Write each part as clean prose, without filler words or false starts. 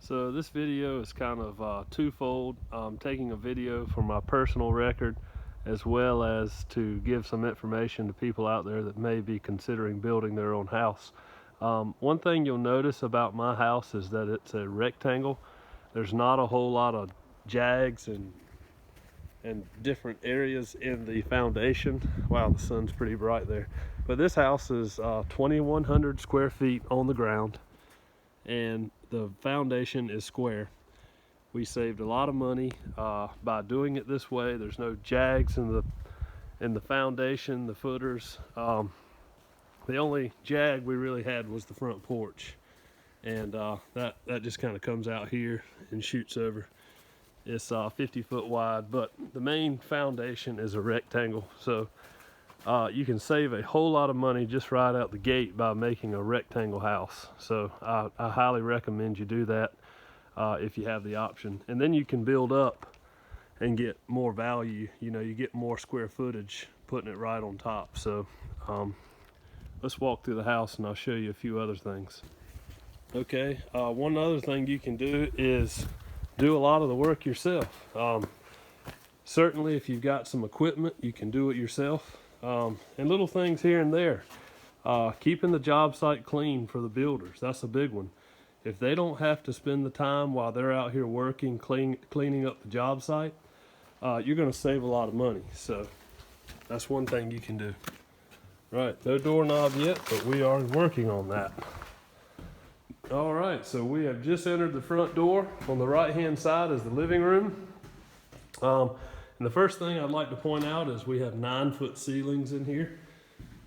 So this video is kind of twofold. I'm taking a video for my personal record as well as to give some information to people out there that may be considering building their own house. One thing you'll notice about my house is that it's a rectangle. There's not a whole lot of jags and different areas in the foundation. Wow, the sun's pretty bright there. But this house is 2,100 square feet on the ground, and the foundation is square. We saved a lot of money by doing it this way. There's no jags in the foundation, the footers. The only jag we really had was the front porch, and that just kind of comes out here and shoots over. It's 50 foot wide, but the main foundation is a rectangle, so you can save a whole lot of money just right out the gate by making a rectangle house. So I highly recommend you do that if you have the option, and then you can build up and get more value. You know, you get more square footage putting it right on top. So let's walk through the house and I'll show you a few other things. Okay, one other thing you can do is do a lot of the work yourself. Certainly if you've got some equipment, you can do it yourself. And little things here and there. Keeping the job site clean for the builders, that's a big one. If they don't have to spend the time while they're out here working, cleaning up the job site, you're gonna save a lot of money. So that's one thing you can do. Right, no doorknob yet, but we are working on that. All right, so we have just entered the front door. On the right-hand side is the living room. And the first thing I'd like to point out is we have 9-foot ceilings in here.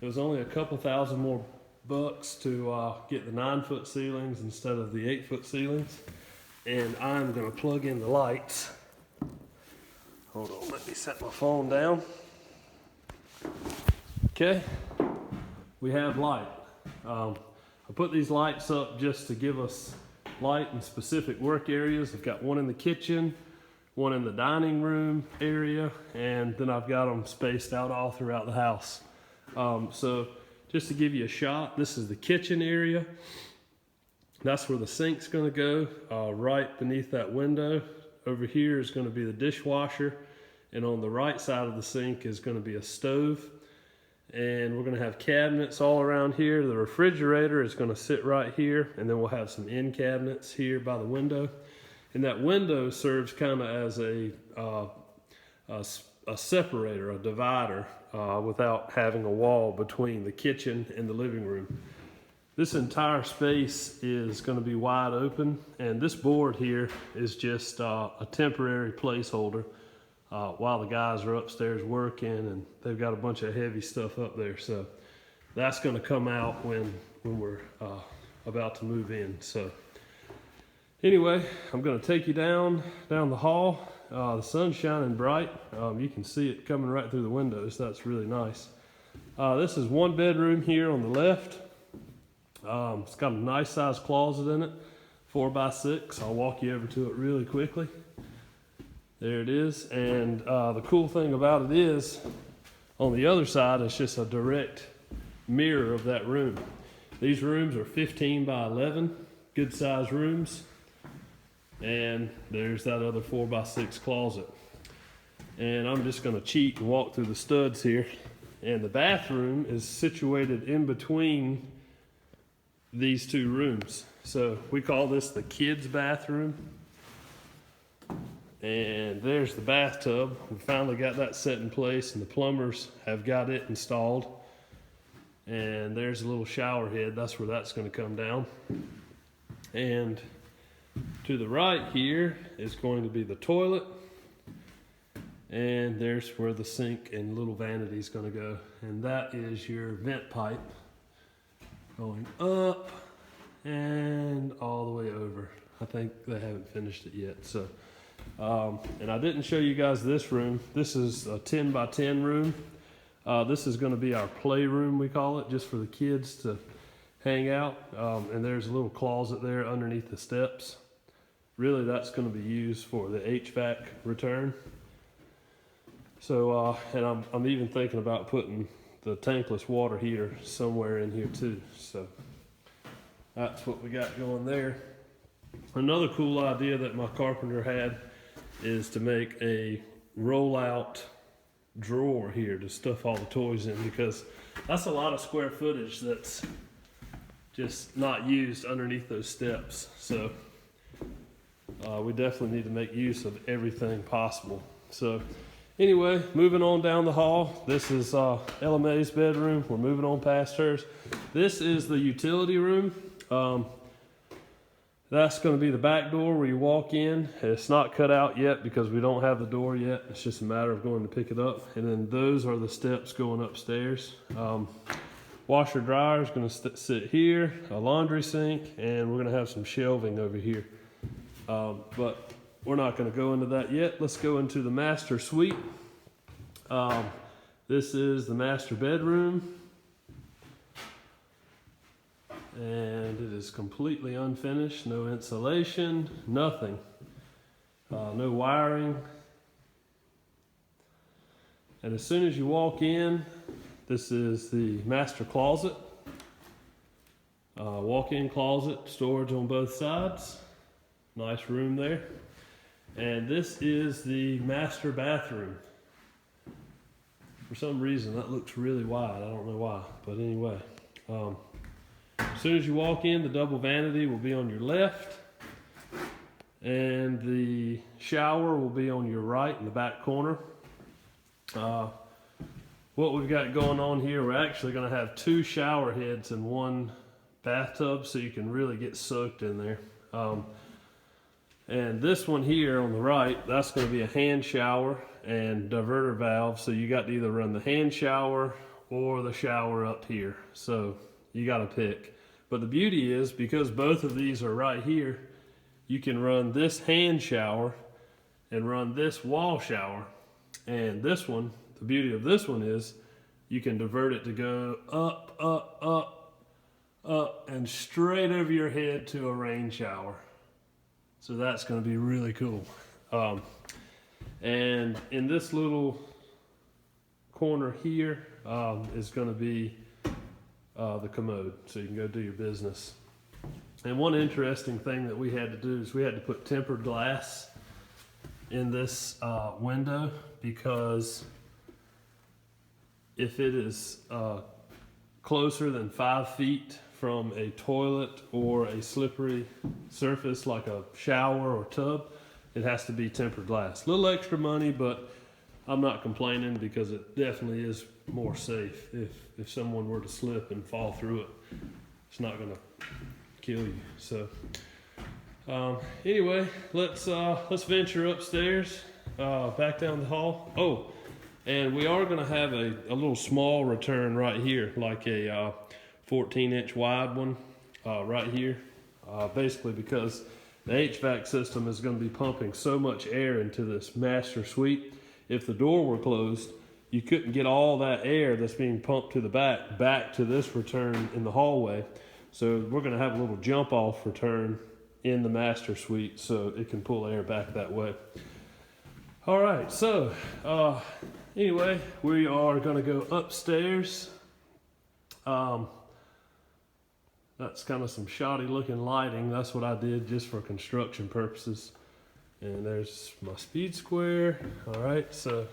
It was only a couple thousand more bucks to get the 9-foot ceilings instead of the 8-foot ceilings. And I'm gonna plug in the lights. Hold on, let me set my phone down. Okay, we have light. I put these lights up just to give us light in specific work areas. I've got one in the kitchen, one in the dining room area, and then I've got them spaced out all throughout the house. So just to give you a shot, this is the kitchen area. That's where the sink's gonna go, right beneath that window. Over here is gonna be the dishwasher, and on the right side of the sink is gonna be a stove. And we're gonna have cabinets all around here. The refrigerator is gonna sit right here, and then we'll have some end cabinets here by the window. And that window serves kind of as a separator, a divider, without having a wall between the kitchen and the living room. This entire space is gonna be wide open, and this board here is just a temporary placeholder while the guys are upstairs working, and they've got a bunch of heavy stuff up there. So that's gonna come out when we're about to move in. So anyway, I'm gonna take you down the hall. The sun's shining bright. You can see it coming right through the windows. That's really nice. This is one bedroom here on the left. It's got a nice sized closet in it, 4x6. I'll walk you over to it really quickly. There it is, and the cool thing about it is, on the other side, it's just a direct mirror of that room. These rooms are 15 by 11, good size rooms, and there's that other 4x6 closet. And I'm just gonna cheat and walk through the studs here. And the bathroom is situated in between these two rooms. So we call this the kids' bathroom. And there's the bathtub. We finally got that set in place, and the plumbers have got it installed. And there's a little shower head. That's where that's going to come down. And to the right here is going to be the toilet. And there's where the sink and little vanity is going to go. And that is your vent pipe going up and all the way over. I think they haven't finished it yet. So. And I didn't show you guys this room. This is a 10 by 10 room. This is going to be our playroom, we call it, just for the kids to hang out. And there's a little closet there underneath the steps. Really, that's going to be used for the HVAC return. So, and I'm even thinking about putting the tankless water heater somewhere in here too. So that's what we got going there. Another cool idea that my carpenter had is to make a roll-out drawer here to stuff all the toys in, because that's a lot of square footage that's just not used underneath those steps. So we definitely need to make use of everything possible. So anyway, moving on down the hall. This is Ella Mae's bedroom. We're moving on past hers. This is the utility room. That's going to be the back door where you walk in. It's not cut out yet because we don't have the door yet. It's just a matter of going to pick it up. And then those are the steps going upstairs. Washer dryer is going to sit here, a laundry sink, and we're going to have some shelving over here. But we're not going to go into that yet. Let's go into the master suite. This is the master bedroom. And it is completely unfinished, no insulation, nothing, no wiring. And as soon as you walk in, this is the master closet. Walk-in closet, storage on both sides. Nice room there. And this is the master bathroom. For some reason, that looks really wide. I don't know why, but anyway. As soon as you walk in, the double vanity will be on your left, and the shower will be on your right in the back corner. What we've got going on here, we're actually going to have 2 shower heads in one bathtub, so you can really get soaked in there. And this one here on the right, that's going to be a hand shower and diverter valve, so you got to either run the hand shower or the shower up here. So you got to pick. But the beauty is, because both of these are right here, you can run this hand shower and run this wall shower. And this one, the beauty of this one is, you can divert it to go up, up, up, up, and straight over your head to a rain shower. So that's going to be really cool. And in this little corner here is going to be the commode, so you can go do your business. And one interesting thing that we had to do is we had to put tempered glass in this window, because if it is closer than 5 feet from a toilet or a slippery surface like a shower or tub, it has to be tempered glass. A little extra money, but I'm not complaining, because it definitely is more safe. If someone were to slip and fall through it, it's not going to kill you. So anyway, let's venture upstairs, back down the hall. Oh, and we are going to have a little small return right here, like a 14-inch wide one right here, basically because the HVAC system is going to be pumping so much air into this master suite. If the door were closed, you couldn't get all that air that's being pumped to the back to this return in the hallway. So we're going to have a little jump off return in the master suite, so it can pull air back that way. All right, so anyway, we are going to go upstairs. That's kind of some shoddy looking lighting. That's what I did just for construction purposes. And there's my speed square. All right, so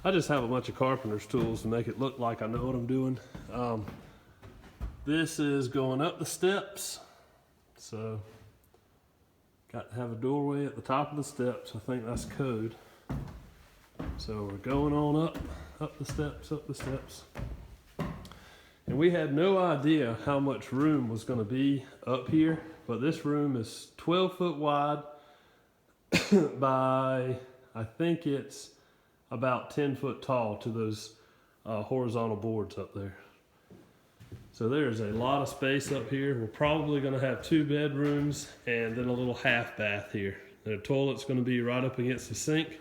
I just have a bunch of carpenter's tools to make it look like I know what I'm doing. This is going up the steps. So got to have a doorway at the top of the steps. I think that's code. So we're going on up the steps, up the steps. And we had no idea how much room was going to be up here, but this room is 12 foot wide by, I think it's about 10 foot tall to those horizontal boards up there. So there's a lot of space up here. We're probably going to have 2 bedrooms and then a little half bath here. The toilet's going to be right up against the sink.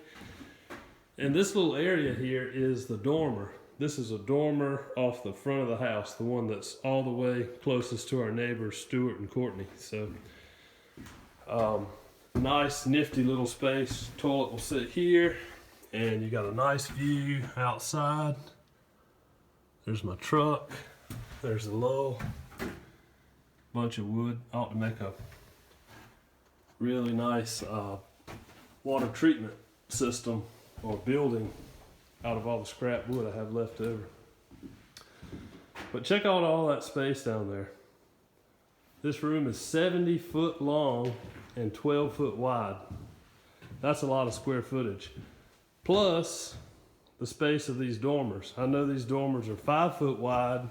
And this little area here is the dormer. This is a dormer off the front of the house, the one that's all the way closest to our neighbors, Stuart and Courtney. So, nice, nifty little space. Toilet will sit here, and you got a nice view outside. There's my truck. There's the lull. Bunch of wood. I ought to make a really nice water treatment system or building out of all the scrap wood I have left over. But check out all that space down there. This room is 70 foot long and 12 foot wide. That's a lot of square footage. Plus the space of these dormers. I know these dormers are 5 foot wide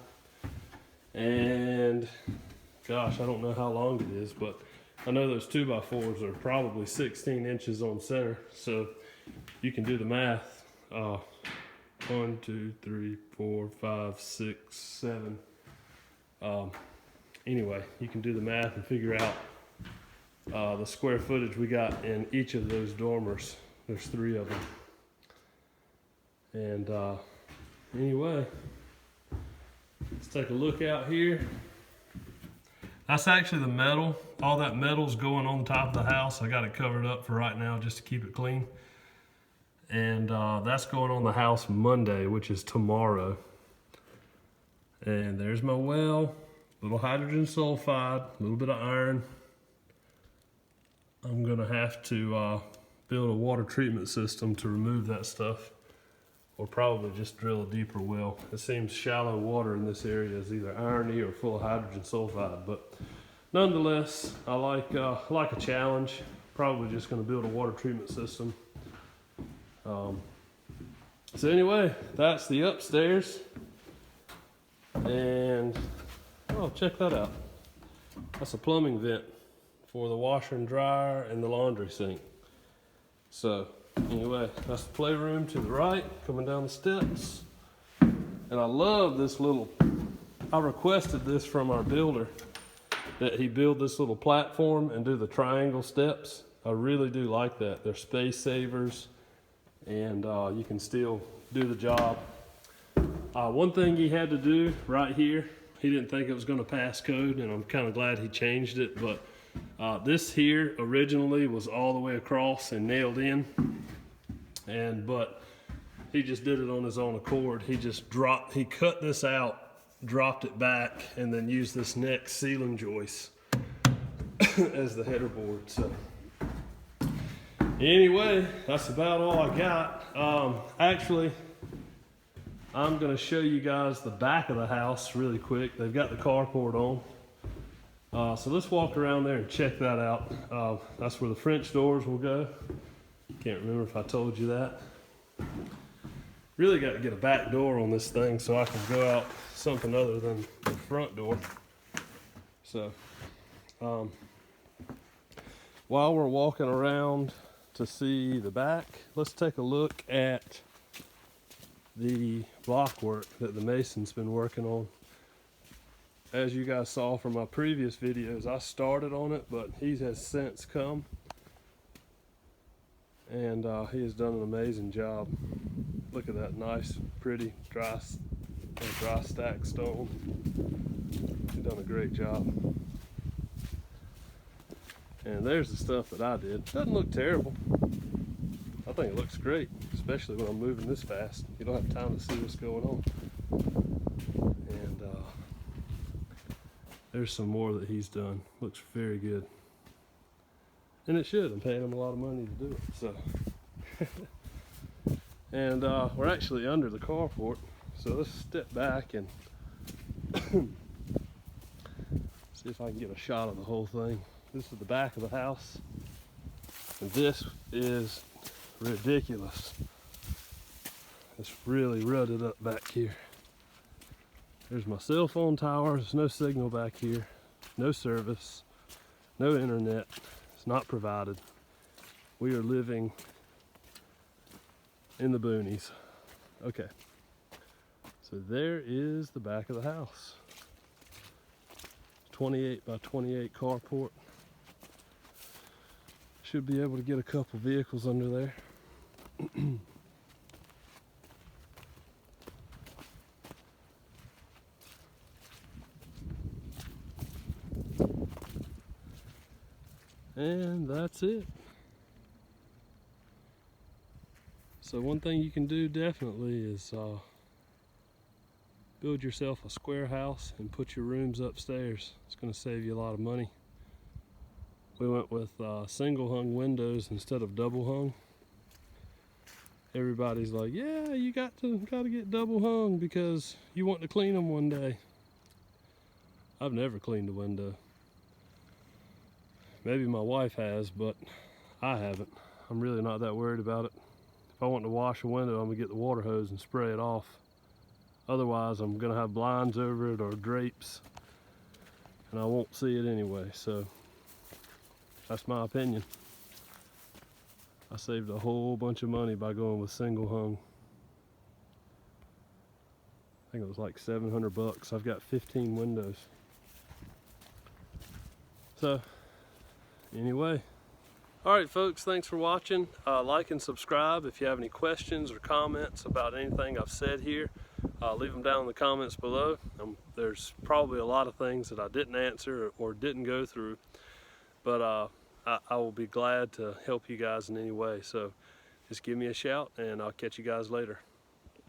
and gosh, I don't know how long it is, but I know those 2x4s are probably 16 inches on center. So you can do the math. 1, 2, 3, 4, 5, 6, 7. Anyway, you can do the math and figure out the square footage we got in each of those dormers. There's 3 of them. And anyway, let's take a look out here. That's actually the metal. All that metal's going on top of the house. I got it covered up for right now just to keep it clean. And that's going on the house Monday, which is tomorrow. And there's my well, little hydrogen sulfide, a little bit of iron. I'm gonna have to build a water treatment system to remove that stuff, or probably just drill a deeper well. It seems shallow water in this area is either irony or full of hydrogen sulfide, but nonetheless, I like a challenge. Probably just gonna build a water treatment system. So anyway, that's the upstairs. And, oh, check that out. That's a plumbing vent for the washer and dryer and the laundry sink. So anyway, that's the playroom to the right, coming down the steps. And I love this little, I requested this from our builder, that he build this little platform and do the triangle steps. I really do like that. They're space savers, and you can still do the job. One thing he had to do right here, he didn't think it was going to pass code, and I'm kind of glad he changed it, but this here originally was all the way across and nailed in, but he just did it on his own accord. He cut this out, dropped it back, and then used this next ceiling joist as the header board. So anyway, that's about all I got. Actually, I'm gonna show you guys the back of the house really quick. They've got the carport on. So let's walk around there and check that out. That's where the French doors will go. Can't remember if I told you that. Really got to get a back door on this thing so I can go out something other than the front door. So while we're walking around to see the back, let's take a look at the block work that the mason's been working on. As you guys saw from my previous videos, I started on it, but he has since come, and he has done an amazing job. Look at that nice, pretty dry stack stone. He's done a great job. And there's the stuff that I did. Doesn't look terrible. I think it looks great, especially when I'm moving this fast. You don't have time to see what's going on. And there's some more that he's done. Looks very good. And it should. I'm paying him a lot of money to do it. So, and we're actually under the carport. So let's step back and see if I can get a shot of the whole thing. This is the back of the house. And this is ridiculous. It's really rutted up back here. There's my cell phone tower. There's no signal back here. No service. No internet. It's not provided. We are living in the boonies. Okay. So there is the back of the house. 28 by 28 carport. Should be able to get a couple vehicles under there. And that's it. So one thing you can do definitely is build yourself a square house and put your rooms upstairs. It's going to save you a lot of money. we went with single hung windows instead of double hung. Everybody's like, yeah, you got to get double hung because you want to clean them one day. I've never cleaned a window. Maybe my wife has, but I haven't. I'm really not that worried about it. If I want to wash a window, I'm gonna get the water hose and spray it off. Otherwise, I'm gonna have blinds over it or drapes, and I won't see it anyway. So that's my opinion. I saved a whole bunch of money by going with single hung. I think it was like 700 bucks. I've got 15 windows. So anyway, all right folks, thanks for watching. Like and subscribe. If you have any questions or comments about anything I've said here, leave them down in the comments below. There's probably a lot of things that I didn't answer or didn't go through, but I will be glad to help you guys in any way. So just give me a shout and I'll catch you guys later.